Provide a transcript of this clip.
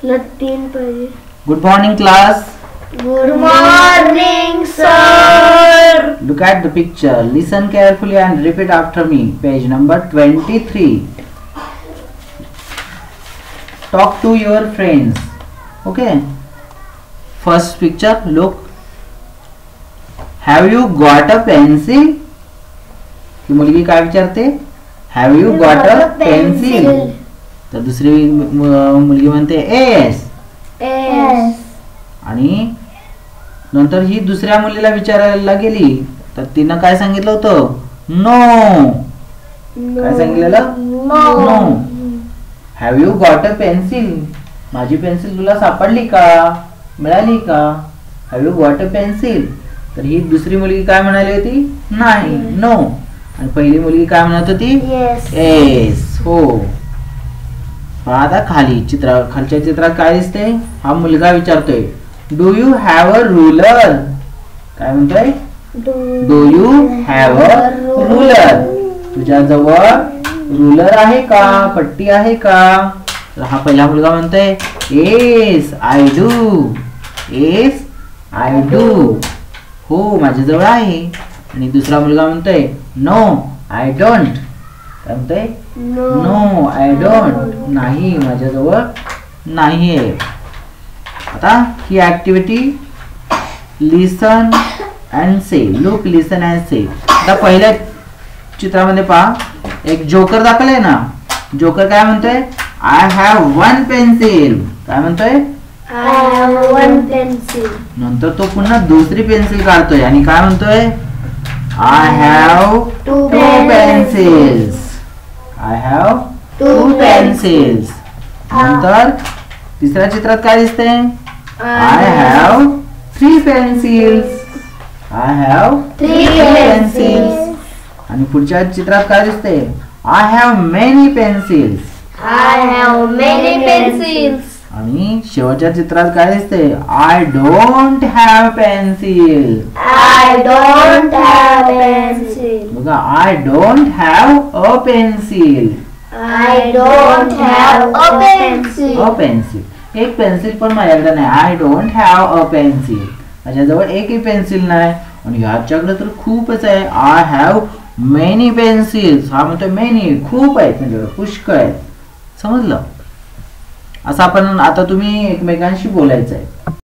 तीन पाहिजे. Good morning class. Good morning sir. Look at the picture. Listen carefully and repeat after me. Page number 23. Talk to your friends. Okay. First picture. Look. Have you got a pencil? ही मुलगी काय विचारते? Have you got a pencil? तर दुसरी मुलगी म्हणते yes. Yes. आणि नंतर ही दुसऱ्या मुलीला विचारायला गेली तर तिनं काय सांगितलं होतं? नो. काय सांगितलेलं? No. Have you got a pencil? माझी पेन्सिल तुला सापडली का? मिळाली का? Have you got a pencil? तर ही दुसरी मुलगी काय म्हणाली होती? नाही, नो. आणि पहिली मुलगी काय म्हणत होती? येस. हो. आता खाली खालच्या चित्रात काय दिसते? हा मुलगा विचारतोय do you have a ruler? काय म्हणतोय? Do you have a ruler? तुझ्या जवळ रूलर आहे का? पट्टी आहे का? तर हा पहिला मुलगा म्हणतोय yes I do. Yes I do. हो माझ्याजवळ आहे. आणि दुसरा मुलगा म्हणतोय नो आय डोंट. काय म्हणतोय? No I don't. नाही माझ्याजवळ नाहीये. आता ही activity listen and say. Look listen and say. आता पहिल्या चित्रामध्ये पहा एक जोकर दाखवलाय ना. जोकर काय म्हणतोय? I have one pencil. काय म्हणतोय? I have one pencil. नंतर तो पुन्हा दुसरी पेन्सिल काढतोय आणि काय म्हणतोय? I have two pencils. I have two pencils. नंतर तिसऱ्या चित्रात काय दिसते? I have three pencils. I have three pencils. आणि पुढच्या चित्रात काय दिसते? I have many pencils. I have many pencils. आणि शेवटच्या चित्रात काय दिसते? I don't have pencil. I don't have pencil. बघा I don't have a pencil. I don't have a pencil. A pencil. एक पेन्सिल पण माझ्याकडे नाही. I don't have a pencil. माझ्याजवळ एकही पेन्सिल नाही. आणि ह्याच्याकडे तर खूपच आहे. I have many pencils. हा म्हणतो मेनी खूप आहेत म्हणजे पुष्कळ आहेत. समजलं? असं आपण आता तुम्ही एकमेकांशी बोलायचं आहे.